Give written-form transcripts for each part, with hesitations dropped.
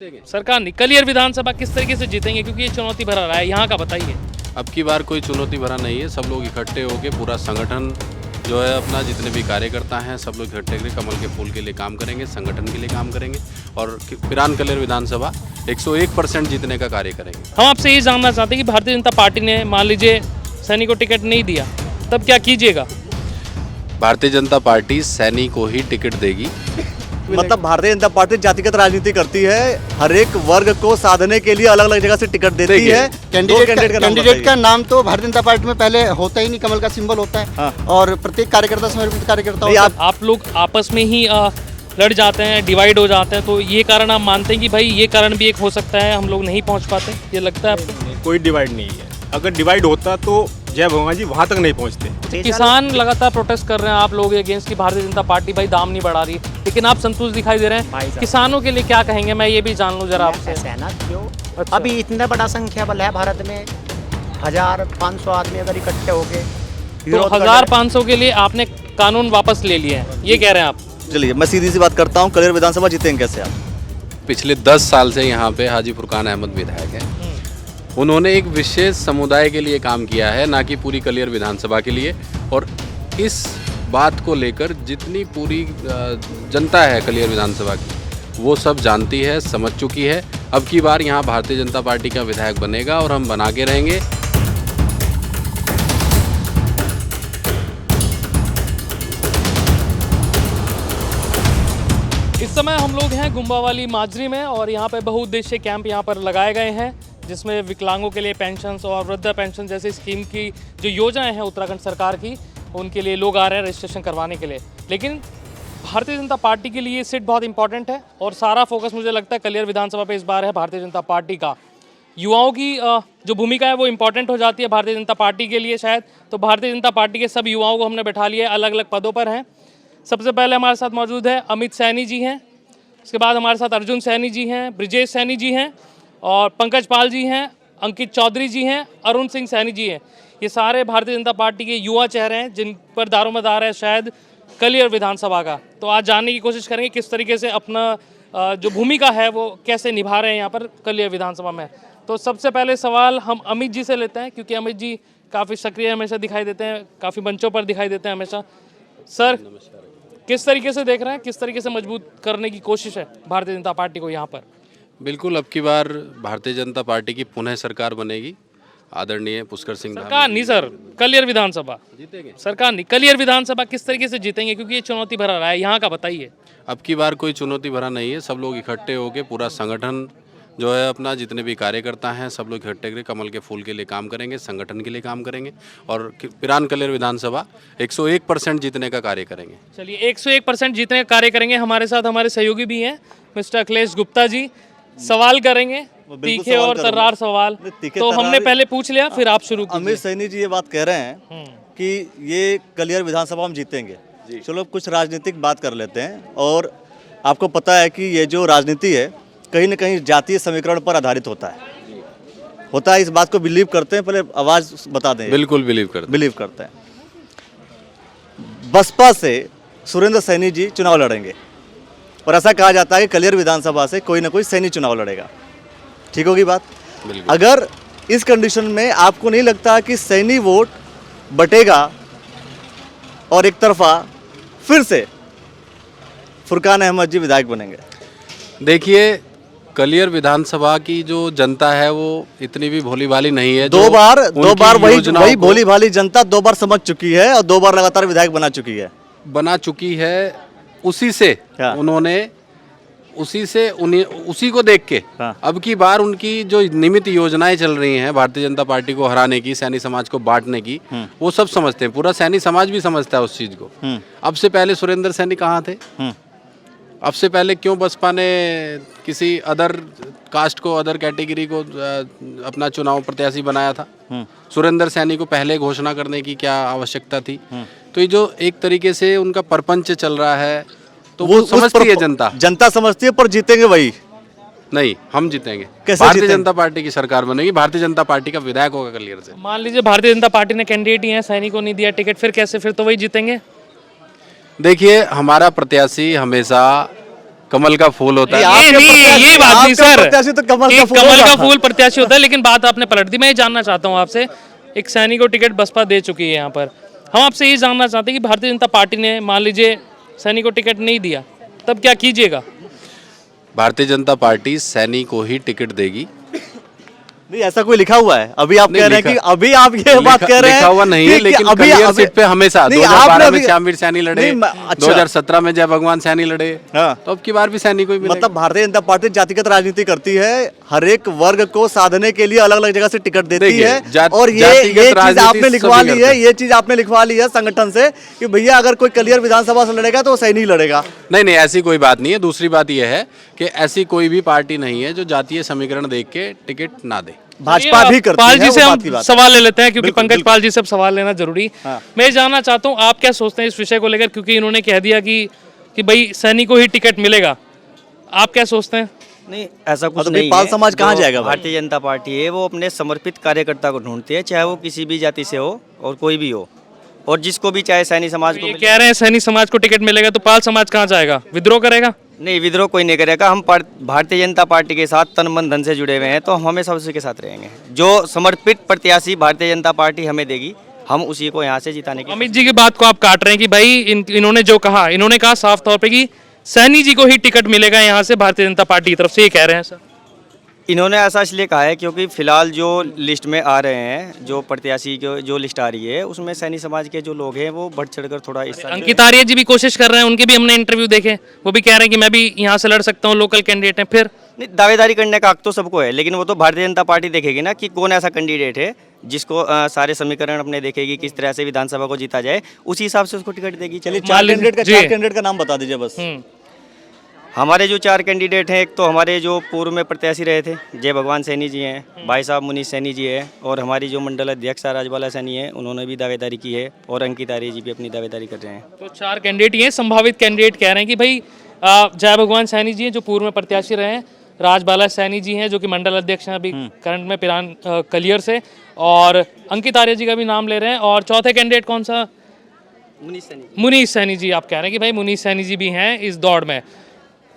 सरकार निकलियर विधानसभा किस तरीके से जीतेंगे, क्योंकि ये चुनौती भरा रहा है, यहाँ का बताइए। अब की बार कोई चुनौती भरा नहीं है। सब लोग इकट्ठे होकर पूरा संगठन जो है अपना जितने भी कार्यकर्ता हैं सब लोग इकट्ठे होकर कमल के फूल के लिए काम करेंगे, संगठन के लिए काम करेंगे और पिरान कलियर विधानसभा 101% जीतने का कार्य करेंगे। हम आपसे ये जानना चाहते हैं कि भारतीय जनता पार्टी ने मान लीजिए सैनी को टिकट नहीं दिया, तब क्या कीजिएगा? भारतीय जनता पार्टी सैनी को ही टिकट देगी। मतलब भारतीय जनता पार्टी जातिगत राजनीति करती है, हर एक वर्ग को साधने के लिए अलग अलग जगह से टिकट देती है। कैंडिडेट का नाम तो भारतीय जनता पार्टी में पहले होता ही नहीं, कमल का सिंबल होता है। हाँ। और प्रत्येक कार्यकर्ता समर्पित कार्यकर्ता होता है। आप लोग आपस में ही लड़ जाते हैं, डिवाइड हो जाते हैं, तो ये कारण आप मानते हैं कि भाई ये कारण भी एक हो सकता है, हम लोग नहीं पहुंच पाते, ये लगता है आपको? कोई डिवाइड नहीं है। अगर डिवाइड होता तो जय भगवान जी वहाँ तक नहीं पहुँचते। किसान लगातार प्रोटेस्ट कर रहे हैं आप लोग अगेंस्ट की भारतीय जनता पार्टी भाई दाम नहीं बढ़ा रही, लेकिन आप संतुष्ट दिखाई दे रहे हैं। किसानों के लिए क्या कहेंगे, मैं ये भी जान लूँ जरा आपसे। क्यों अभी इतना बड़ा संख्या बल है भारत में, 1500 आदमी अगर इकट्ठे हो गए तो 1500 के लिए आपने कानून वापस ले लिया है, ये कह रहे हैं आप? चलिए मैं सीधी सी बात करता हूँ, कलियर विधानसभा जीतेंगे कैसे आप? पिछले 10 साल से यहाँ पे हाजी फुरकान अहमद विधायक हैं। उन्होंने एक विशेष समुदाय के लिए काम किया है, ना कि पूरी कलियर विधानसभा के लिए। और इस बात को लेकर जितनी पूरी जनता है कलियर विधानसभा की, वो सब जानती है, समझ चुकी है। अब की बार यहाँ भारतीय जनता पार्टी का विधायक बनेगा और हम बना के रहेंगे। इस समय हम लोग हैं गुम्बावाली माजरी में और यहाँ पे बहुउद्देशीय कैंप यहाँ पर लगाए गए हैं, जिसमें विकलांगों के लिए पेंशन और वृद्धा पेंशन जैसी स्कीम की जो योजनाएं हैं उत्तराखंड सरकार की, उनके लिए लोग आ रहे हैं रजिस्ट्रेशन करवाने के लिए। लेकिन भारतीय जनता पार्टी के लिए ये सीट बहुत इंपॉर्टेंट है और सारा फोकस मुझे लगता है कलियर विधानसभा पे इस बार है भारतीय जनता पार्टी का। युवाओं की जो भूमिका है वो इंपॉर्टेंट हो जाती है भारतीय जनता पार्टी के लिए शायद। तो भारतीय जनता पार्टी के सब युवाओं को हमने बैठा लिया है, अलग अलग पदों पर हैं। सबसे पहले हमारे साथ मौजूद है अमित सैनी जी हैं, उसके बाद हमारे साथ अर्जुन सैनी जी हैं, ब्रिजेश सैनी जी हैं और पंकज पाल जी हैं, अंकित चौधरी जी हैं, अरुण सिंह सैनी जी हैं। ये सारे भारतीय जनता पार्टी के युवा चेहरे हैं जिन पर दारोमदार है शायद कलियर विधानसभा का। तो आज जानने की कोशिश करेंगे किस तरीके से अपना जो भूमिका है वो कैसे निभा रहे हैं यहाँ पर कलियर विधानसभा में। तो सबसे पहले सवाल हम अमित जी से लेते हैं, क्योंकि अमित जी काफ़ी सक्रिय हमेशा दिखाई देते हैं, काफ़ी मंचों पर दिखाई देते हैं हमेशा। सर किस तरीके से देख रहे हैं, किस तरीके से मजबूत करने की कोशिश है भारतीय जनता पार्टी को यहाँ पर? बिल्कुल, अब की बार भारतीय जनता पार्टी की पुनः सरकार बनेगी। आदरणीय पुष्कर सिंह सरकार नहीं सर, कलियर विधानसभा जीतेंगे। सरकार नहीं, कलियर विधानसभा किस तरीके से जीतेंगे, क्योंकि ये चुनौती भरा रहा है, यहाँ का बताइए। अब की बार कोई चुनौती भरा नहीं है। सब लोग इकट्ठे होकर पूरा संगठन जो है अपना जितने भी कार्यकर्ता हैं सब लोग इकट्ठे करके कमल के फूल के लिए काम करेंगे, संगठन के लिए काम करेंगे और पिरान कलियर विधानसभा 101% जीतने का कार्य करेंगे। चलिए 101% जीतने का कार्य करेंगे। हमारे साथ हमारे सहयोगी भी हैं, मिस्टर अखिलेश गुप्ता जी सवाल करेंगे, तीखे और तर्रार सवाल। तो हमने पहले पूछ लिया, फिर आप शुरू कीजिए। अमित सैनी जी ये बात कह रहे हैं कि ये कलियर विधानसभा हम जीतेंगे। चलो कुछ राजनीतिक बात कर लेते हैं। और आपको पता है कि ये जो राजनीति है कहीं न कहीं जातीय समीकरण पर आधारित होता है। इस बात को बिलीव करते हैं? पहले आवाज बता दें। बिल्कुल बिलीव करते हैं। बसपा से सुरेंद्र सैनी जी चुनाव लड़ेंगे और ऐसा कहा जाता है कि कलियर विधानसभा से कोई ना कोई सैनी चुनाव लड़ेगा। ठीक होगी बात? अगर इस कंडीशन में आपको नहीं लगता कि सैनी वोट बटेगा और एक तरफा फिर से फुरकान अहमद जी विधायक बनेंगे? देखिए, कलियर विधानसभा की जो जनता है वो इतनी भी भोली भाली नहीं है। दो बार वही भोली भाली जनता 2 बार समझ चुकी है और 2 बार लगातार विधायक बना चुकी है। उसी से उन्होंने उसी को देख के अब की बार उनकी जो नियमित योजनाएं चल रही हैं भारतीय जनता पार्टी को हराने की, सैनी समाज को बांटने की, वो सब समझते हैं। पूरा सैनी समाज भी समझता है उस चीज को। अब से पहले सुरेंद्र सैनी कहाँ थे? अब से पहले क्यों बसपा ने किसी अदर कास्ट को, अदर कैटेगरी को अपना चुनाव प्रत्याशी बनाया था? सुरेंद्र सैनी को पहले घोषणा करने की क्या आवश्यकता थी? तो ये जो एक तरीके से उनका परपंच चल रहा है, तो वो समझती है जनता समझती है, पर जीतेंगे वही नहीं, हम जीतेंगे। भारतीय जनता पार्टी की सरकार बनेगी, भारतीय जनता पार्टी का विधायक होगा कलियर से। मान लीजिए भारतीय जनता पार्टी ने कैंडिडेट ही है, सैनी को नहीं दिया टिकट, फिर कैसे? फिर तो वही जीतेंगे। देखिए, हमारा प्रत्याशी हमेशा कमल का फूल होता है। ये नहीं, ये बात नहीं सर, प्रत्याशी तो कमल एक का फूल कमल होगा। का फूल प्रत्याशी होता है, लेकिन बात आपने पलट दी। मैं ये जानना चाहता हूँ आपसे, एक सैनी को टिकट बसपा दे चुकी है यहाँ पर, हम आपसे ये जानना चाहते हैं कि भारतीय जनता पार्टी ने मान लीजिए सैनी को टिकट नहीं दिया, तब क्या कीजिएगा? भारतीय जनता पार्टी सैनी को ही टिकट देगी। नहीं, ऐसा कोई लिखा हुआ है? अभी आप नहीं, कह रहे हैं कि लिखा- अभी आप ये बात कह रहे हैं लिखा हुआ नहीं है, कि लेकिन अभी क्लियर सीट पे हमेशा नहीं, 2012 आपने में अभी- श्यामवीर सैनी लड़े, नहीं, अच्छा। 2017 में जय भगवान सैनी लड़े, हाँ। तो अब की बार भी सैनी को ही मिलेगा। मतलब भारतीय जनता पार्टी जातिगत राजनीति करती है, हर एक वर्ग को साधने के लिए अलग अलग जगह से टिकट देती देखिए, है। और ये जातिगत चीज राजनीति आपने लिखवा सभी ली करते है, हैं। ये चीज आपने लिखवा ली है संगठन से कि भैया अगर कोई कलियर विधानसभा से लड़ेगा तो वो सैनी लड़ेगा। नहीं, ऐसी कोई बात नहीं है। दूसरी बात यह है कि ऐसी कोई भी पार्टी नहीं है जो जातीय समीकरण देख के टिकट ना दे। भाजपा भी करती पाल है, जी वो से बात हम की बात है। सवाल ले लेते हैं, क्योंकि बिल्कुल, पंकज बिल्कुल। पाल जी से अब सवाल लेना जरूरी। हाँ। मैं ये जानना चाहता हूँ आप क्या सोचते हैं इस विषय को लेकर, क्योंकि इन्होंने कह दिया कि भाई सैनी को ही टिकट मिलेगा, आप क्या सोचते हैं? नहीं, ऐसा कुछ तो नहीं पाल है। समाज कहाँ जो जाएगा भाई? भारतीय जनता पार्टी है वो अपने समर्पित कार्यकर्ता को ढूंढती है, चाहे वो किसी भी जाति से हो और कोई भी हो, और जिसको भी चाहे सैनी समाज को ये मिले। कह रहे हैं सैनी समाज को टिकट मिलेगा, तो पाल समाज कहाँ जाएगा, विद्रोह करेगा? नहीं, विद्रोह कोई नहीं करेगा। हम भारतीय जनता पार्टी के साथ तन मन धन से जुड़े हुए हैं, तो हम हमेशा उसी के साथ रहेंगे। जो समर्पित प्रत्याशी भारतीय जनता पार्टी हमें देगी, हम उसी को यहाँ से जिताने की। अमित जी की बात को आप काट रहे हैं कि भाई इन्होंने जो कहा, इन्होंने कहा साफ तौर पे कि सैनी जी को ही टिकट मिलेगा यहाँ से भारतीय जनता पार्टी की तरफ से, ये कह रहे हैं सर। इन्होंने ऐसा इसलिए कहा है क्योंकि फिलहाल जो लिस्ट में आ रहे हैं, जो प्रत्याशी जो लिस्ट आ रही है, उसमें सैनी समाज के जो लोग हैं वो बढ़ चढ़कर थोड़ा हिस्सा। अंकित आर्य जी भी कोशिश कर रहे हैं, उनके भी हमने इंटरव्यू देखे, वो भी कह रहे हैं कि मैं भी यहाँ से लड़ सकता हूँ, लोकल कैंडिडेट हैं। फिर नहीं, दावेदारी करने का हक तो सबको है, लेकिन वो तो भारतीय जनता पार्टी देखेगी ना कि कौन ऐसा कैंडिडेट है जिसको सारे समीकरण अपने देखेगी, किस तरह से विधानसभा को जीता जाए, उसी हिसाब से उसको टिकट देगी। चलिए, मान चार लीजिए- कैंडिडेट का जी। 4 कैंडिडेट का नाम बता दीजिए बस। हमारे जो 4 कैंडिडेट हैं, एक तो हमारे जो पूर्व में प्रत्याशी रहे थे जय भगवान सैनी जी हैं, भाई साहब मुनीष सैनी जी हैं, और हमारी जो मंडल अध्यक्ष राजबाला सैनी है, उन्होंने भी दावेदारी की है, और अंकित आर्य जी भी अपनी दावेदारी कर रहे हैं। तो 4 कैंडिडेट ये संभावित कैंडिडेट कह रहे हैं कि भाई जय भगवान सैनी जी हैं जो पूर्व में प्रत्याशी रहे हैं, राजबाला सैनी जी हैं जो कि मंडल अध्यक्ष हैं अभी करंट में पिरान कलियर से, और अंकित आर्य जी का भी नाम ले रहे हैं, और चौथे कैंडिडेट कौन सा? मुनीष सैनी जी। आप कह रहे हैं कि भाई मुनीष सैनी जी भी हैं इस दौड़ में।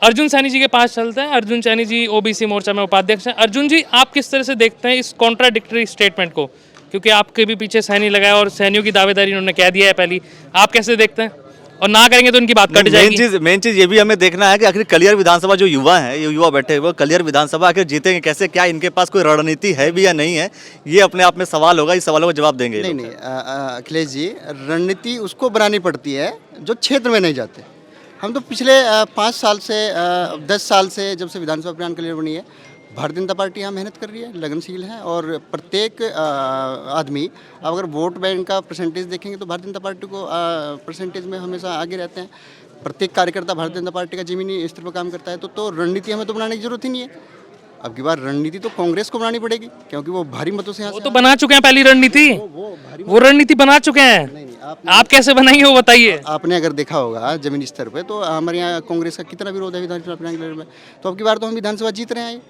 अर्जुन सैनी जी के पास चलते हैं। अर्जुन सैनी जी ओबीसी मोर्चा में उपाध्यक्ष हैं। अर्जुन जी, आप किस तरह से देखते हैं इस कॉन्ट्राडिक्टरी स्टेटमेंट को, क्योंकि आपके भी पीछे सैनी लगाया और सैनियों की दावेदारी उन्होंने कह दिया है पहली, आप कैसे देखते हैं? और ना करेंगे तो उनकी बात कट जाएगी। मेन चीज ये भी हमें देखना है कि आखिर कलियर विधानसभा जो युवा हैं, ये युवा बैठे हुए कलियर विधानसभा आखिर जीतेंगे कैसे, क्या इनके पास कोई रणनीति है भी या नहीं है, ये अपने आप में सवाल होगा। इस सवालों का जवाब देंगे ये नहीं लोग। नहीं अखिलेश जी, रणनीति उसको बनानी पड़ती है जो क्षेत्र में नहीं जाते। हम तो पिछले 5 साल से 10 साल से जब से विधानसभा अभियान क्लियर बनी है, भारतीय जनता पार्टी यहाँ मेहनत कर रही है, लगनशील है, और प्रत्येक आदमी, आप अगर वोट बैंक का परसेंटेज देखेंगे तो भारतीय जनता पार्टी को परसेंटेज में हमेशा आगे रहते हैं। प्रत्येक कार्यकर्ता भारतीय जनता पार्टी का जमीनी स्तर पर काम करता है, तो रणनीति हमें तो बनाने की जरूरत ही नहीं है। अब की बार रणनीति तो कांग्रेस को बनानी पड़ेगी, क्योंकि वो भारी मतों से यहाँ वो से तो बना चुके हैं पहली रणनीति, वो रणनीति बना चुके हैं। आप कैसे बनाएंगे वो बताइए। आपने अगर देखा होगा जमीनी स्तर पे, तो हमारे यहाँ कांग्रेस का कितना विरोध है विधानसभा अभियान में, तो अब की बार तो हम विधानसभा जीत रहे हैं।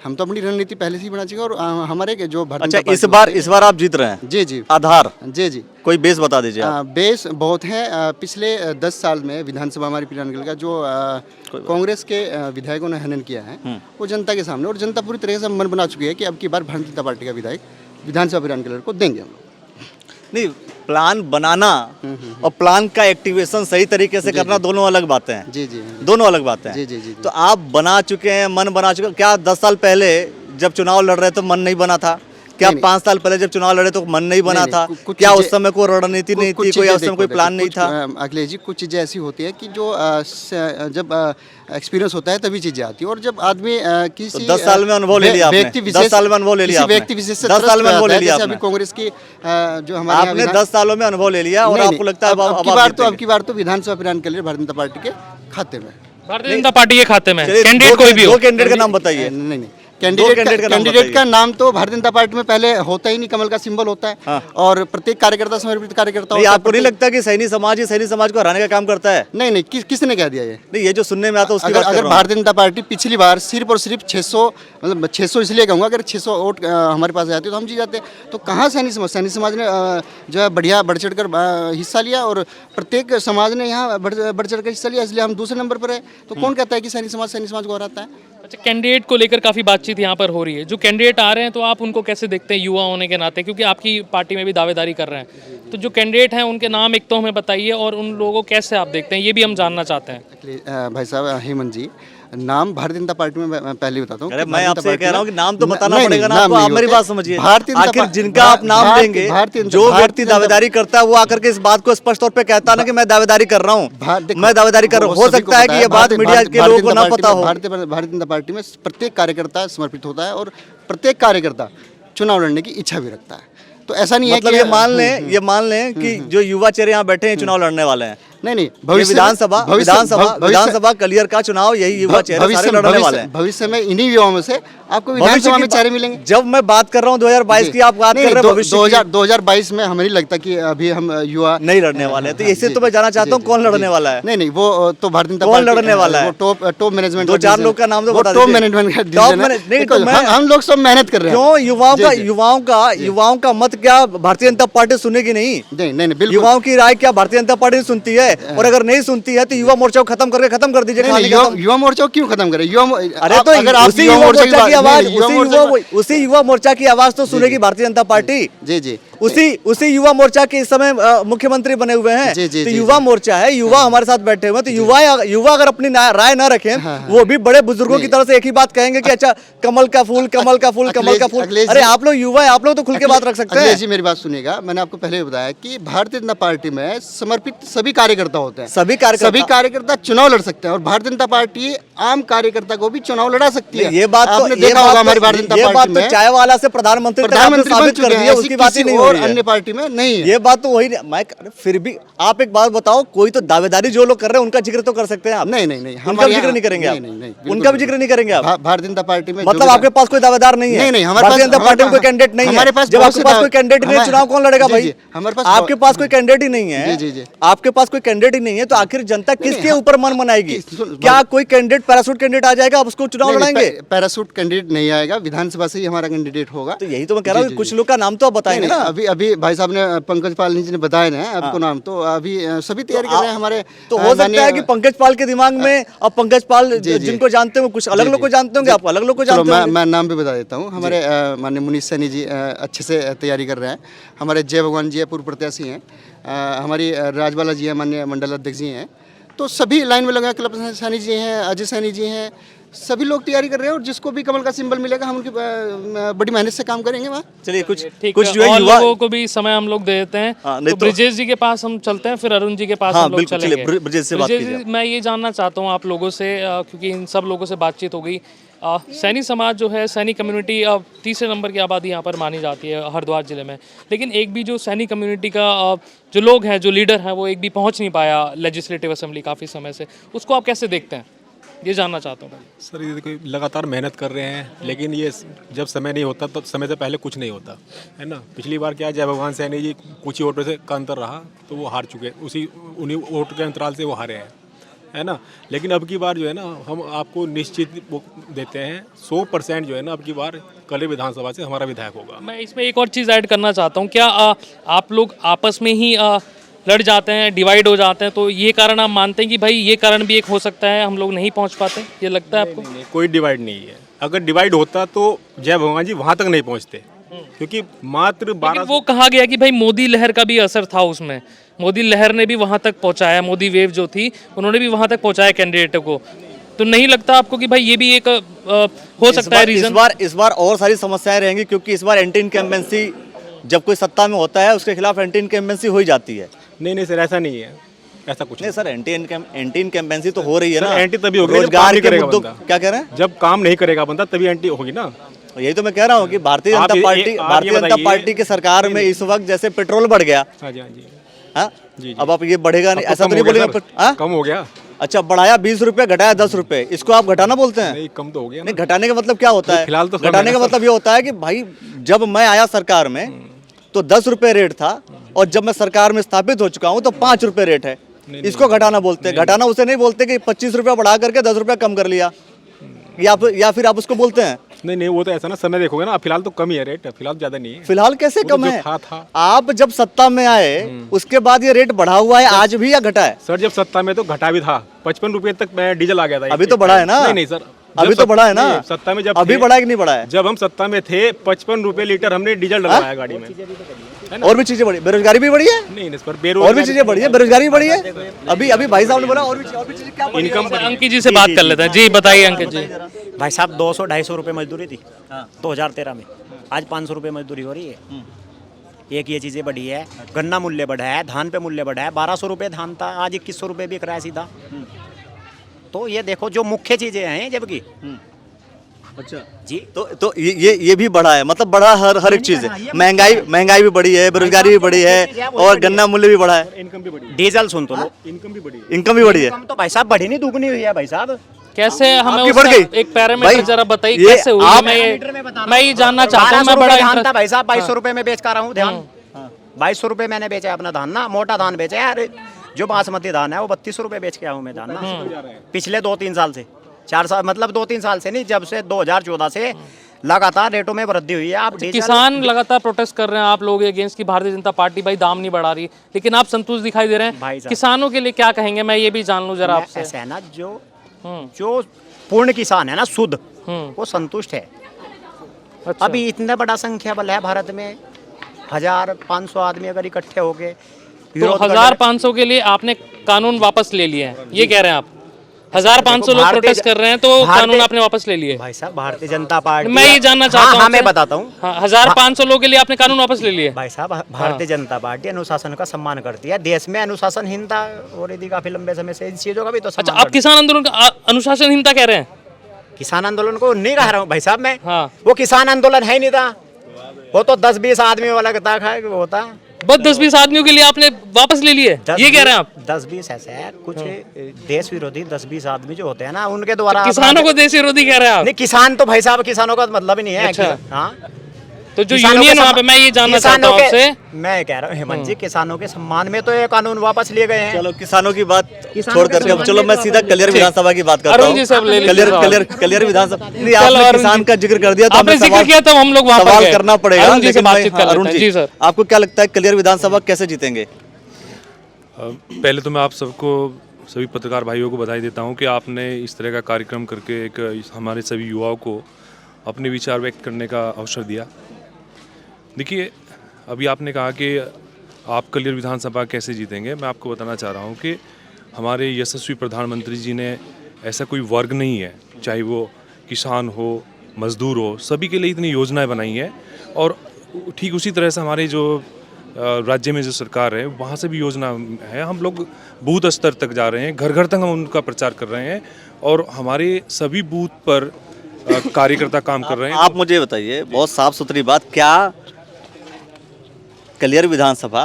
हम तो अपनी रणनीति पहले से ही बना चुके हैं, और हमारे जो भारतीय अच्छा, जनता इस पार्टी बार आप जीत रहे हैं। जी जी आधार जी जी कोई बेस बता दीजिए आप। बेस बहुत है। पिछले 10 साल में विधानसभा हमारी पिरानगल का जो कांग्रेस के विधायकों ने हनन किया है, वो जनता के सामने, और जनता पूरी तरह से मन बना चुकी है कि अब की बार भारतीय जनता पार्टी का विधायक विधानसभा पिरानगल को देंगे हम लोग। नहीं, प्लान बनाना और प्लान का एक्टिवेशन सही तरीके से करना दोनों अलग बातें हैं। जी जी दोनों अलग बातें हैं। जी जी जी। तो आप बना चुके हैं, मन बना चुके हैं। क्या 10 साल पहले जब चुनाव लड़ रहे तो मन नहीं बना था? क्या नहीं, 5 साल पहले जब चुनाव लड़े तो मन नहीं बना नहीं, था? कुछ क्या उस चीजें- समय कोई रणनीति नहीं थी, कोई उस समय कोई प्लान नहीं था? अखिलेश जी, कुछ चीज़ें ऐसी होती है कि जो जब एक्सपीरियंस होता है तभी चीज़ें आती है, और जब आदमी किसी तो 10 साल में अनुभव ले लिया आपने। व्यक्ति 10 साल में अनुभव ले लिया किसी आपने। व्यक्ति विशेष से 10 साल में अनुभव ले लिया जैसे अभी आपने। कांग्रेस की जो हमारे आपने 10 सालों में अनुभव ले लिया और नहीं, आपको लगता है अब अब की आप बार तो जीतेंगे। अब की बार तो विधानसभा अभियान के लिए भारतीय जनता पार्टी के खाते में। भारतीय जनता पार्टी के खाते में चलिए, कैंडिडेट कोई भी हो। दो कैंडिडेट का नाम बताइए। नहीं नहीं, कैंडिडेट का नाम तो भारतीय जनता पार्टी में पहले होता ही नहीं, कमल का सिंबल होता है और प्रत्येक कार्यकर्ता समर्पित कार्यकर्ता नहीं, होता है। आपको नहीं लगता कि सैनी समाज ही सैनी समाज को हराने का काम करता है? नहीं, किसने कह दिया ये? नहीं, ये जो सुनने में आता है उसकी बात कर अगर रहा हूं। भारतीय जनता पार्टी पिछली बार सिर्फ और सिर्फ 600, मतलब 600 इसलिए कहूँगा, अगर 600 वोट हमारे पास आती तो हम जीत जाते। तो कहाँ सैनी समाज ने जो है बढ़िया बढ़ चढ़ कर हिस्सा लिया और प्रत्येक समाज ने यहाँ बढ़ चढ़ कर हिस्सा लिया, इसलिए हम दूसरे नंबर पर है। तो कौन कहता है कि सैनी समाज को हराता है? अच्छा, कैंडिडेट को लेकर काफ़ी बातचीत यहाँ पर हो रही है। जो कैंडिडेट आ रहे हैं तो आप उनको कैसे देखते हैं युवा होने के नाते, क्योंकि आपकी पार्टी में भी दावेदारी कर रहे हैं, तो जो कैंडिडेट हैं उनके नाम एक तो हमें बताइए और उन लोगों को कैसे आप देखते हैं, ये भी हम जानना चाहते हैं। भाई साहब हेमंत जी, नाम भारतीय जनता पार्टी में मैं पहले ही बताता हूँ। अरे मैं आपसे कह रहा हूँ कि नाम तो बताना नहीं, पड़ेगा ना नाम आपको। नहीं आप मेरी होते। बात समझिए। भारतीय जनता आखिर पा- जिनका आप नाम भारतीय- लेंगे, जो व्यक्ति दावेदारी करता है वो आकर के इस बात को स्पष्ट तौर पे कहता है ना कि मैं दावेदारी कर रहा हूँ, मैं दावेदारी कर रहा हूँ। हो सकता है कि ये बात मीडिया के लोगों को ना पता हो। भारतीय जनता पार्टी में प्रत्येक कार्यकर्ता समर्पित होता है और प्रत्येक कार्यकर्ता चुनाव लड़ने की इच्छा भी रखता है। तो ऐसा नहीं है मतलब कि ये मान लें कि जो युवा चेहरे यहाँ बैठे हैं चुनाव लड़ने वाले हैं। नहीं, ये विधानसभा कलियर का चुनाव यही युवा चेहरे सारे लड़ने वाले हैं। भविष्य में इन्हीं युवाओं में से आपको विधानसभा में चेहरे मिलेंगे। जब मैं बात कर रहा हूँ 2022 की, आप बात कर रहे हैं भविष्य की। 2022 में हमें नहीं लगता कि अभी हम युवा नहीं लड़ने वाले हैं। तो इससे तो मैं जानना चाहता हूँ कौन लड़ने वाला है? नहीं, वो तो भारतीय जनता कौन पार्टी लड़ने वाला है? वो टॉप मैनेजमेंट। 2-4 लोग का नाम तो बता टॉप दीजिए। मैनेजमेंट का टॉप डिसीजन है। नहीं, तो मैं- हम लोग सब मेहनत कर रहे हैं। क्यों युवाओं का मत क्या भारतीय जनता पार्टी सुनेगी नहीं? नहीं, बिल्कुल। युवाओं की राय क्या भारतीय जनता पार्टी सुनती है? और अगर नहीं सुनती है तो युवा मोर्चा को खत्म कर दीजिए। युवा मोर्चा को क्यों खत्म करें? अरे तो अगर आप उसी युवा मोर्चा की आवाज, उसी युवा मोर्चा की आवाज तो सुनेगी भारतीय जनता पार्टी। जी उसी युवा मोर्चा के इस समय मुख्यमंत्री बने हुए हैं। तो युवा मोर्चा है, युवा हमारे साथ बैठे हुए हैं। तो युवा अगर अपनी राय ना रखें, वो भी बड़े बुजुर्गों की तरह से एक ही बात कहेंगे कि अच्छा कमल का फूल। अरे आप लोग युवा है, आप लोग तो खुल के बात रख सकते हैं। जी मेरी बात सुनिएगा, मैंने आपको पहले बताया कि भारतीय जनता पार्टी में समर्पित सभी कार्यकर्ता होते हैं। सभी कार्यकर्ता चुनाव लड़ सकते हैं और भारतीय जनता पार्टी आम कार्यकर्ता को भी चुनाव लड़ा सकती है। ये बात आपने देखा होगा हमारी भारतीय जनता पार्टी में चाय वाला से प्रधानमंत्री प्रधानमंत्री कर दिया, उसकी बात ही नहीं हो और रही है। अन्य पार्टी में नहीं है। ये बात तो वही मैं फिर भी आप एक बात बताओ, कोई तो दावेदारी जो लोग कर रहे हैं उनका जिक्र तो कर सकते हैं आप? नहीं, उनका भी जिक्र नहीं करेंगे आप? उनका भी जिक्र नहीं करेंगे आप? भारतीय जनता पार्टी में मतलब आपके पास कोई दावेदार नहीं है? नहीं, भारतीय जनता पार्टी में कोई कैंडिडेट नहीं है। हमारे पास जब आपके पास कोई कैंडिडेट नहीं है, चुनाव कौन लड़ेगा भाई? हमारे पास आपके पास कोई कैंडिडेट ही नहीं है। जी। आपके पास कोई कैंडिडेट ही नहीं है तो आखिर जनता किसके ऊपर मन मनाएगी? क्या कोई कैंडिडेट पैराशूट कैंडिडेट आ जाएगा, आप उसको चुनाव लड़ाएंगे? पैराशूट कैंडिडेट नहीं आएगा, विधानसभा से ही हमारा कैंडिडेट होगा। तो यही तो मैं कह रहा हूँ, कुछ लोग का नाम तो आप बताएंगे ना। अभी भाई साहब ने पंकज पाल जी ने बताया ना आपको नाम, तो अभी सभी तैयारी कर रहे हैं हमारे। तो हो सकता है कि पंकज पाल के दिमाग में, अब पंकज पाल जिनको जानते हो कुछ अलग लोग को जानते होंगे, आप अलग लोग को जानते होंगे। मैं नाम भी बता देता हूँ। हमारे माननीय मुनीष सैनी जी अच्छे से तैयारी कर रहे हैं। हमारे जय भगवान जी पूर्व प्रत्याशी हैं। हमारी राजबाला जी हैं, माननीय मंडल अध्यक्ष जी हैं। तो सभी लाइन में लगा, कल्पना सैनी जी हैं, अजय सैनी जी हैं, सभी लोग तैयारी कर रहे हैं और जिसको भी कमल का सिंबल मिलेगा हम उनकी बड़ी मेहनत से काम करेंगे वहाँ। चलिए कुछ जो है लोगों को भी समय हम लोग दे देते हैं। तो ब्रिजेश जी के पास हम चलते हैं, फिर अरुण जी के पास हम लोग चलेंगे। ब्रिजेश से बात कीजिए। मैं ये जानना चाहता हूँ आप लोगों से, क्योंकि इन सब लोगों से बातचीत हो गई। सैनी समाज जो है, सैनी कम्युनिटी तीसरे नंबर की आबादी यहाँ पर मानी जाती है हरिद्वार जिले में, लेकिन एक भी जो सैनी कम्युनिटी का जो लोग हैं, जो लीडर हैं, वो एक भी पहुँच नहीं पाया लेजिस्लेटिव असेंबली काफ़ी समय से। उसको आप कैसे देखते हैं, ये जानना चाहता हूँ। सर ये देखो, लगातार मेहनत कर रहे हैं, लेकिन ये जब समय नहीं होता तो समय से पहले कुछ नहीं होता है ना। पिछली बार क्या जय भगवान सैनी जी कुछ ही वोटों से का अंतर रहा तो वो हार चुके, उन्हीं वोट के अंतराल से वो हारे हैं, है ना। लेकिन अब की बार जो है ना, हम आपको निश्चित देते हैं 100% जो है ना, अब की बार कल विधानसभा से हमारा विधायक होगा। मैं इसमें एक और चीज़ ऐड करना चाहता हूँ। क्या आप लोग आपस में ही लड़ जाते हैं, डिवाइड हो जाते हैं, तो ये कारण आप मानते हैं कि भाई ये कारण भी एक हो सकता है, हम लोग नहीं पहुंच पाते? ये लगता है आपको? नहीं, कोई डिवाइड नहीं है। अगर डिवाइड होता तो जय भगवान जी वहाँ तक नहीं पहुँचते, क्योंकि मात्र 12। वो कहा गया कि भाई मोदी लहर का भी असर था उसमें, मोदी लहर ने भी वहाँ तक पहुँचाया, मोदी वेव जो थी उन्होंने भी वहाँ तक पहुँचाया कैंडिडेटों को। तो नहीं लगता आपको कि भाई ये भी एक हो सकता है रीजन? इस बार और सारी समस्याएं रहेंगी, क्योंकि इस बार एंटी इनकम्बेंसी, जब कोई सत्ता में होता है उसके खिलाफ एंटी इनकम्बेंसी हो ही जाती है। नहीं सर, ऐसा नहीं है, ऐसा कुछ नहीं सर। एंटी इनकम्बेंसी तो हो रही है ना। एंटी तभी होगी रोजगार के मुद्दों, क्या कह रहे हैं? जब काम नहीं करेगा बंदा तभी एंटी होगी ना। यही तो मैं कह रहा हूँ कि भारतीय जनता पार्टी की सरकार में इस वक्त जैसे पेट्रोल बढ़ गया। हाँ जी, हाँ जी, हाँ जी। अब आप ये बढ़ेगा नहीं, ऐसा तो नहीं बोलेंगे? कम हो गया। अच्छा, बढ़ाया 20 रुपए, घटाया 10 रुपए, इसको आप घटाना बोलते हैं? नहीं, कम तो हो गया नहीं, ना। घटाने का मतलब क्या होता है? फिलहाल तो कम है घटाने ना का सर। मतलब ये होता है कि भाई जब मैं आया सरकार में तो 10 रुपए रेट था और जब मैं सरकार में स्थापित हो चुका हूँ तो 5 रुपए रेट है। इसको घटाना बोलते हैं। घटाना उसे नहीं बोलते कि 25 रुपया बढ़ा करके 10 रुपया कम कर लिया, या फिर आप उसको बोलते हैं? नहीं, वो तो ऐसा ना, समय देखोगे ना, फिलहाल तो कम ही है रेट, फिलहाल ज़्यादा नहीं है। फिलहाल कैसे वो तो कम जो है? था। आप जब सत्ता में आए उसके बाद ये रेट बढ़ा हुआ है आज भी या घटा है? सर जब सत्ता में तो घटा भी था, 55 रुपये तक मैं डीजल आ गया था। अभी तो बढ़ा है ना? नहीं सर, अभी तो बढ़ा है ना? नहीं, सत्ता में जब अभी बढ़ा है कि नहीं बढ़ा है? जब हम सत्ता में थे 55 रुपये लीटर हमने डीजल डलवाया गाड़ी में। और भी चीजें बढ़ी, बेरोजगारी भी बढ़ी है, नहीं इस पर और भी चीजें बढ़ी है, बेरोजगारी भी बढ़ी है। अभी भाई साहब ने बोला और भी चीजें क्या बढ़ी है? इनकम अंकित जी से बात कर लेते हैं। जी बताइए अंकित जी। भाई साहब 200-250 रुपये मजदूरी थी 2013 में, आज 500 रुपये मजदूरी हो रही है। एक ये चीज़ें बढ़ी है, गन्ना मूल्य बढ़ा है, धान पे मूल्य बढ़ा है, 1200 रुपये धान था, आज 2100 रुपये बिक रहा है सीधा। तो ये देखो जो मुख्य चीज़ें हैं जबकि अच्छा जी, तो ये भी बढ़ा है, मतलब बढ़ा हर एक चीज है। महंगाई भी बढ़ी है, बेरोजगारी भी बढ़ी है और गन्ना मूल्य भी बढ़ा है। इनकम भी बढ़ी, डीजल सुन तो लो, इनकम भी बढ़ी। इनकम भी बढ़ी है। इनकम तो भाई साहब बढ़ी नहीं, दुगनी हुई है भाई साहब। कैसे हमें आपकी बढ़ उसका गई? एक पैरामीटर भाई, जरा बताइए ये कैसे हुई? आप- मैं ये जानना चाहता हूँ। मैं बड़ा धान था इंटरेस्ट- भाई साहब, 2200 रुपये में बेच कर रहा हूँ ध्यान। 2200 रुपये मैंने बेचा है अपना धान ना, मोटा धान बेचा है यार। जो बासमती धान है वो 3200 रुपये बेच के आया हूँ मैं धान ना, पिछले 2-3 साल से, 4 साल मतलब 2-3 साल से नहीं, जब से 2014 से लगातार रेटों में वृद्धि हुई है। आप डीजल- किसान लगातार प्रोटेस्ट कर रहे हैं आप लोग अगेंस्ट की भारतीय जनता पार्टी भाई दाम नहीं बढ़ा रही, लेकिन आप संतुष्ट दिखाई दे रहे भाई हैं। साहब। किसानों के लिए क्या कहेंगे, मैं ये भी जान लूं जरा आपसे। ऐसा है ना, जो पूर्ण किसान है ना, शुद्ध, वो संतुष्ट है। अच्छा। अभी इतना बड़ा संख्या बल है भारत में, 1500 आदमी अगर इकट्ठे हो गए तो 1500 के लिए आपने कानून वापस ले लिए हैं, ये कह रहे हैं आप? 1500 लोग भारतीय- प्रोटेस्ट कर रहे हैं तो भारतीय- कानून आपने वापस ले लिए? भाई साहब भारतीय जनता पार्टी, मैं ये जानना चाहता हूँ हाँ, मैं आपसे। बताता हूँ। 1500 लोगों के लिए आपने कानून वापस ले लिए? भाई साहब भारतीय जनता पार्टी अनुशासन का सम्मान करती है। देश में अनुशासनहीनता हो रही थी काफी लंबे समय से, इन चीजों का भी तो अच्छा, सम्मान आप करती किसान आंदोलन का अनुशासनहीनता कह रहे हैं? है। किसान आंदोलन को नहीं कह रहा हूँ भाई साहब मैं, हाँ। वो किसान आंदोलन है ही नहीं था, वो तो 10-20 आदमी वाला था होता। बस 10-20 आदमियों के लिए आपने वापस ले लिए, ये कह रहे हैं आप? 10-20 ऐसे है कुछ देश विरोधी 10-20 आदमी जो होते हैं ना, उनके द्वारा किसानों को देश विरोधी कह रहे हैं आप? नहीं, किसान तो भाई साहब किसानों का मतलब ही नहीं है। अच्छा। हाँ, तो जो किसानों यूनियन के वहाँ पे, मैं ये जानना चाहता हूँ आपसे। मैं कह रहा हूँ हेमंत जी, किसानों के सम्मान में तो ये कानून वापस लिए गए हैं। चलो किसानों की बात किसानों छोड़ के करके अब सम्मान चलो में मैं तो सीधा आप- कलियर विधानसभा की बात करता अरुण हूँ। जी से अब ले लीजिए सवाल। कलियर विधानसभा नहीं, चलो, आपने अरुण किसान जी। का जिक्र कर दिया तो आपने हमें जिक्र सवाल- किया तब हम लोग वहाँ पर सवाल गए। करना पड़ेगा। अरुण जी से लेकिन मैं- बातचीत कर अरुण लेते हैं। जी सर। आपको क्या लगता है कलियर विधानसभा कैसे जीतेंगे? पहले तो मैं आप सबको, सभी पत्रकार भाइयों को बधाई देता हूं कि आपने इस तरह का कार्यक्रम करके एक हमारे सभी युवाओं को अपने विचार व्यक्त करने का अवसर दिया। देखिए, अभी आपने कहा कि आप कलियर विधानसभा कैसे जीतेंगे। मैं आपको बताना चाह रहा हूं कि हमारे यशस्वी प्रधानमंत्री जी ने ऐसा कोई वर्ग नहीं है, चाहे वो किसान हो, मजदूर हो, सभी के लिए इतनी योजनाएं बनाई हैं। और ठीक उसी तरह से हमारे जो राज्य में जो सरकार है वहाँ से भी योजना है। हम लोग बूथ स्तर तक जा रहे हैं, घर घर तक हम उनका प्रचार कर रहे हैं और हमारे सभी बूथ पर कार्यकर्ता काम कर रहे हैं। आप मुझे बताइए बहुत साफ सुथरी बात, क्या कलियर विधानसभा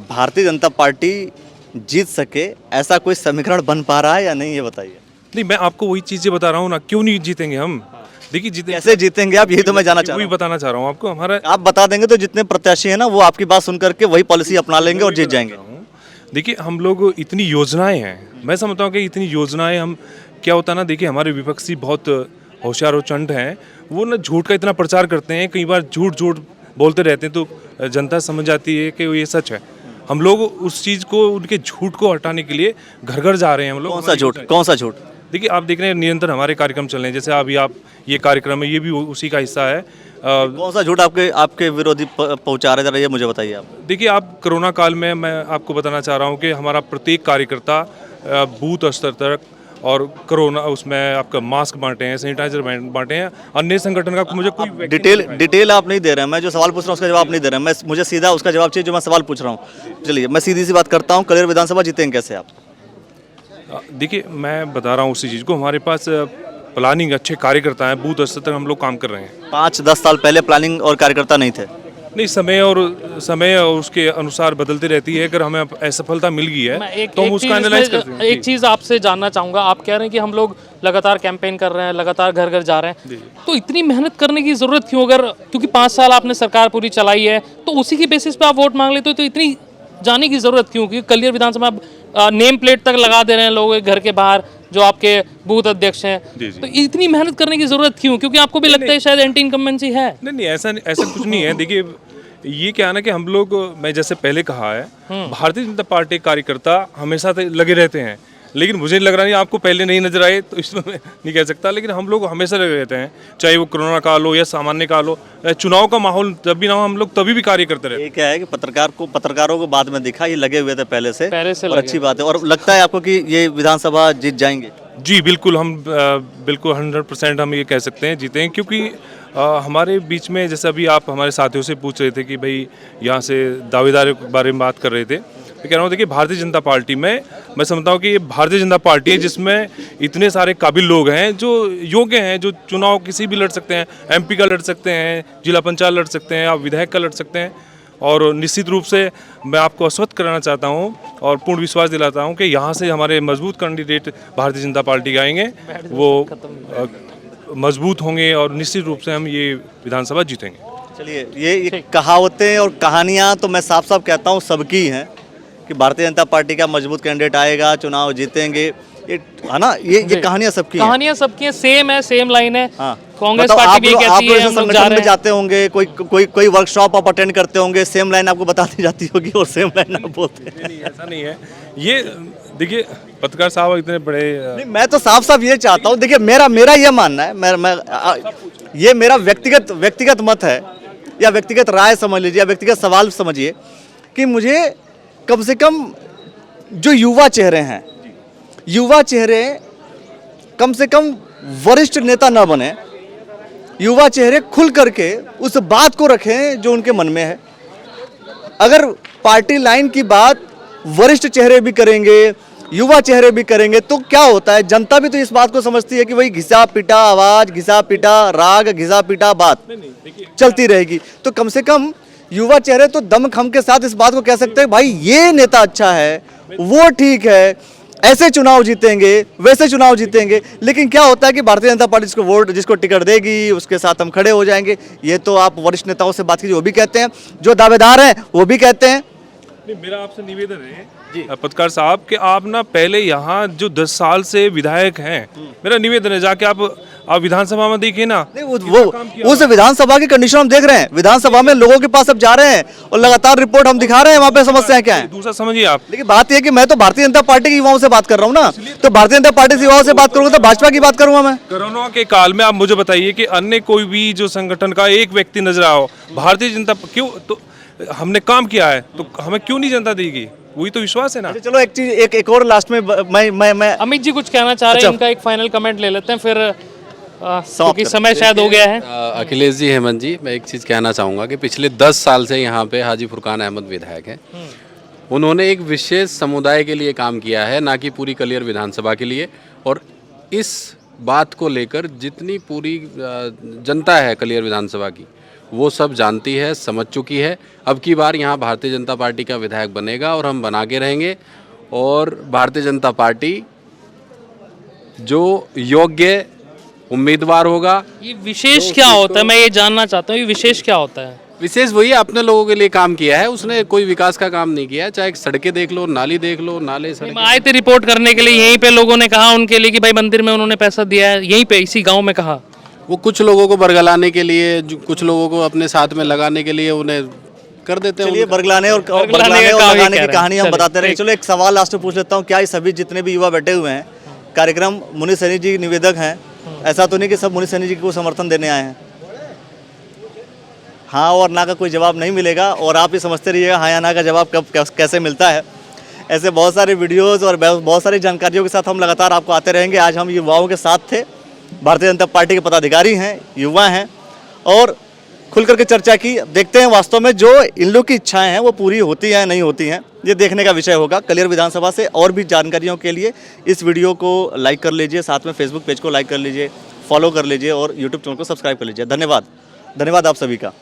भारतीय जनता पार्टी जीत सके, ऐसा कोई समीकरण बन पा रहा है या नहीं, ये बताइए। नहीं, मैं आपको वही चीज़ें बता रहा हूँ ना, क्यों नहीं जीतेंगे हम। देखिए कैसे जीतेंगे आप, यही तो मैं जानना चाह वही रहा हूँ। बताना चाह रहा हूँ आपको। हमारा आप बता देंगे तो जितने प्रत्याशी हैं ना वो आपकी बात सुन करके वही पॉलिसी अपना लेंगे और जीत जाएंगे। देखिए, हम लोग इतनी योजनाएं हैं, मैं समझता हूँ कि इतनी योजनाएं हम, क्या होता है ना, देखिए हमारे विपक्षी बहुत होशियार और चंट हैं, वो ना झूठ का इतना प्रचार करते हैं, कई बार झूठ बोलते रहते हैं तो जनता समझ जाती है कि ये सच है। हम लोग उस चीज़ को, उनके झूठ को हटाने के लिए घर घर जा रहे हैं हम लोग। कौन सा झूठ, कौन सा झूठ? देखिए, आप देख रहे हैं निरंतर हमारे कार्यक्रम चल रहे हैं, जैसे अभी आप ये कार्यक्रम है, ये भी उसी का हिस्सा है। कौन सा झूठ आपके विरोधी पहुंचा रहे, जरा ये मुझे बताइए आप। देखिए, आप कोरोना काल में, मैं आपको बताना चाह रहा हूँ कि हमारा प्रत्येक कार्यकर्ता बूथ स्तर तक और कोरोना उसमें आपका मास्क बांटे हैं, सैनिटाइजर बांटे हैं। अन्य संगठन का मुझे कोई डिटेल आप नहीं दे रहे हैं। मैं जो सवाल पूछ रहा हूँ उसका जवाब नहीं दे रहे हैं। मैं मुझे सीधा उसका जवाब चाहिए जो मैं सवाल पूछ रहा हूँ। चलिए मैं सीधी सी बात करता हूँ, कलियर विधानसभा जीतेंगे कैसे आप? देखिए, मैं बता रहा हूँ उसी चीज़ को। हमारे पास प्लानिंग अच्छे कार्यकर्ता हैं, बूथ स्तर तक हम लोग काम कर रहे हैं। 5-10 साल पहले प्लानिंग और कार्यकर्ता नहीं थे। नहीं, समय और उसके अनुसार बदलती रहती है। अगर हमें असफलता मिल गई है तो हम उसका एनालाइज करते हैं। एक चीज़ आपसे जानना चाहूँगा, आप कह रहे हैं कि हम लोग लगातार कैंपेन कर रहे हैं, लगातार घर घर जा रहे हैं, तो इतनी मेहनत करने की ज़रूरत क्यों? अगर क्योंकि 5 साल आपने सरकार पूरी चलाई है तो उसी की बेसिस पे आप वोट मांग लेते हो, तो इतनी जाने की ज़रूरत क्यों? क्योंकि कलियर विधानसभा नेम प्लेट तक लगा दे रहे हैं लोग घर के बाहर, जो आपके बूथ अध्यक्ष हैं, तो इतनी मेहनत करने की जरूरत क्यों? क्योंकि आपको भी लगता है शायद एंटी इनकम्बेंसी है। नहीं, ऐसा कुछ नहीं है। देखिए, ये क्या है ना कि हम लोग, मैं जैसे पहले कहा है, भारतीय जनता पार्टी कार्यकर्ता हमेशा से लगे रहते हैं, लेकिन मुझे लग रहा नहीं, आपको पहले नहीं नजर आए तो इसमें मैं नहीं कह सकता, लेकिन हम लोग हमेशा लगे रहते हैं, चाहे वो कोरोना काल हो या सामान्य काल हो, चुनाव का माहौल जब भी ना हो, हम लोग तभी भी कार्य करते रहते हैं। ये क्या है कि पत्रकारों को बाद में दिखा, ये लगे हुए थे पहले से और लगे। अच्छी बात है। और लगता है आपको कि ये विधानसभा जीत जाएंगे? जी बिल्कुल, हम बिल्कुल 100% हम ये कह सकते हैं जीतेंगे, क्योंकि हमारे बीच में, जैसे अभी आप हमारे साथियों से पूछ रहे थे कि भाई यहाँ से दावेदारों के बारे में बात कर रहे थे, मैं कह रहा हूँ देखिए, भारतीय जनता पार्टी में मैं समझता हूँ कि ये भारतीय जनता पार्टी है जिसमें इतने सारे काबिल लोग हैं जो योग्य हैं, जो चुनाव किसी भी लड़ सकते हैं, MP का लड़ सकते हैं, जिला पंचायत लड़ सकते हैं, आप विधायक का लड़ सकते हैं। और निश्चित रूप से मैं आपको आश्वस्त कराना चाहता हूं और पूर्ण विश्वास दिलाता हूं कि यहाँ से हमारे मजबूत कैंडिडेट भारतीय जनता पार्टी के आएंगे, वो मजबूत होंगे और निश्चित रूप से हम ये विधानसभा जीतेंगे। चलिए, ये कहावतें और कहानियाँ तो मैं साफ साफ कहता हूँ सबकी हैं कि भारतीय जनता पार्टी का मजबूत कैंडिडेट आएगा, चुनाव जीतेंगे, ये है ना, ये कहानियाँ सबकी हैं, सेम है, सेम लाइन है। हाँ। कांग्रेस मतलब पार्टी भी कहती है हम लोग जा संगठन रहे में हैं। जाते होंगे, कोई वर्कशॉप आप अटेंड करते होंगे, सेम लाइन आपको बताती जाती होगी और सेम लाइन आप बोलते हैं। नहीं, ऐसा नहीं है। ये देखिए, पत्रकार साहब इतने बड़े नहीं, मैं तो साफ साफ ये चाहता हूँ, देखिए मेरा ये मानना है, ये मेरा व्यक्तिगत मत है या व्यक्तिगत राय समझ लीजिए या व्यक्तिगत सवाल समझिए कि मुझे कम से कम जो युवा चेहरे कम से कम वरिष्ठ नेता ना बने, युवा चेहरे खुल करके उस बात को रखें जो उनके मन में है। अगर पार्टी लाइन की बात वरिष्ठ चेहरे भी करेंगे, युवा चेहरे भी करेंगे, तो क्या होता है, जनता भी तो इस बात को समझती है कि वही घिसा पिटा आवाज, घिसा पिटा राग, घिसा पिटा बात चलती रहेगी। तो कम से कम युवा चेहरे तो दम खम के साथ इस बात को कह सकते हैं, भाई ये नेता अच्छा है, वो ठीक है, ऐसे चुनाव जीतेंगे, वैसे चुनाव जीतेंगे। लेकिन क्या होता है कि भारतीय जनता पार्टी जिसको टिकट देगी उसके साथ हम खड़े हो जाएंगे। ये तो आप वरिष्ठ नेताओं से बात कीजिए, वो भी कहते हैं, जो दावेदार हैं वो भी कहते हैं। नहीं, मेरा आपसे निवेदन है पत्रकार साहब कि आप ना पहले यहाँ जो 10 साल से विधायक हैं, मेरा निवेदन है जाके आप विधानसभा में देखिए ना। नहीं, वो उस विधानसभा की कंडीशन हम देख रहे हैं, विधानसभा में लोगों के पास अब जा रहे हैं और लगातार रिपोर्ट हम दिखा रहे हैं वहाँ पे समस्याएं क्या है। दूसरा समझिए आप, लेकिन बात यह कि मैं तो भारतीय जनता पार्टी के युवाओं से बात कर रहा हूँ ना, तो भारतीय जनता पार्टी से युवाओं से बात करूंगा तो भाजपा की बात करूंगा मैं। कोरोना के काल में आप मुझे बताइए कि अन्य कोई भी जो संगठन का एक व्यक्ति नजर आओ, भारतीय जनता क्यों, तो हमने काम किया है तो हमें क्यों नहीं जनता देगी, वही तो विश्वास है ना। चलो एक चीज एक और लास्ट में मैं अमित जी कुछ कहना चाह रहे हैं, इनका एक फाइनल कमेंट ले लेते हैं फिर, क्योंकि समय शायद हो गया है। अखिलेश जी, हेमंत जी, मैं एक चीज़ कहना चाहूँगा कि पिछले 10 साल से यहाँ पे हाजी फुरकान अहमद विधायक हैं। उन्होंने एक विशेष समुदाय के लिए काम किया है, ना कि पूरी कलियर विधानसभा के लिए। और इस बात को लेकर जितनी पूरी जनता है कलियर विधानसभा की, वो सब जानती है, समझ चुकी है। अब की बार यहाँ भारतीय जनता पार्टी का विधायक बनेगा और हम बना के रहेंगे। और भारतीय जनता पार्टी जो योग्य उम्मीदवार होगा। ये विशेष क्या होता है, मैं ये जानना चाहता हूँ, ये विशेष क्या होता है? विशेष वही अपने लोगों के लिए काम किया है, उसने कोई विकास का काम नहीं किया। चाहे सड़कें देख लो, नाली देख लो, नाले सड़कें। आए थे रिपोर्ट करने के लिए, यहीं पे लोगों ने कहा उनके लिए कि भाई मंदिर में उन्होंने पैसा दिया है, यहीं पे इसी गांव में कहा। वो कुछ लोगों को बरगलाने के लिए, कुछ लोगों को अपने साथ में लगाने के लिए उन्हें कर देते हैं। चलिए, बरगलाने और लगाने की कहानी हम बताते रहे। चलो एक सवाल लास्ट में पूछ लेता हूँ, क्या ये सभी जितने भी युवा बैठे हुए हैं, कार्यक्रम मुनीष सैनी जी निवेदक हैं, ऐसा तो नहीं कि सब मुनीष सैनी जी को समर्थन देने आए हैं? हाँ और ना का कोई जवाब नहीं मिलेगा, और आप ये समझते रहिएगा हाँ या ना का जवाब कब कैसे मिलता है। ऐसे बहुत सारे वीडियोस और बहुत सारी जानकारियों के साथ हम लगातार आपको आते रहेंगे। आज हम युवाओं के साथ थे, भारतीय जनता पार्टी के पदाधिकारी हैं, युवा हैं, और खुल करके चर्चा की। देखते हैं वास्तव में जो इन लोग की इच्छाएं हैं वो पूरी होती हैं नहीं होती हैं, ये देखने का विषय होगा। कलियर विधानसभा से और भी जानकारियों के लिए इस वीडियो को लाइक कर लीजिए, साथ में फेसबुक पेज को लाइक कर लीजिए, फॉलो कर लीजिए और यूट्यूब चैनल को सब्सक्राइब कर लीजिए। धन्यवाद आप सभी का।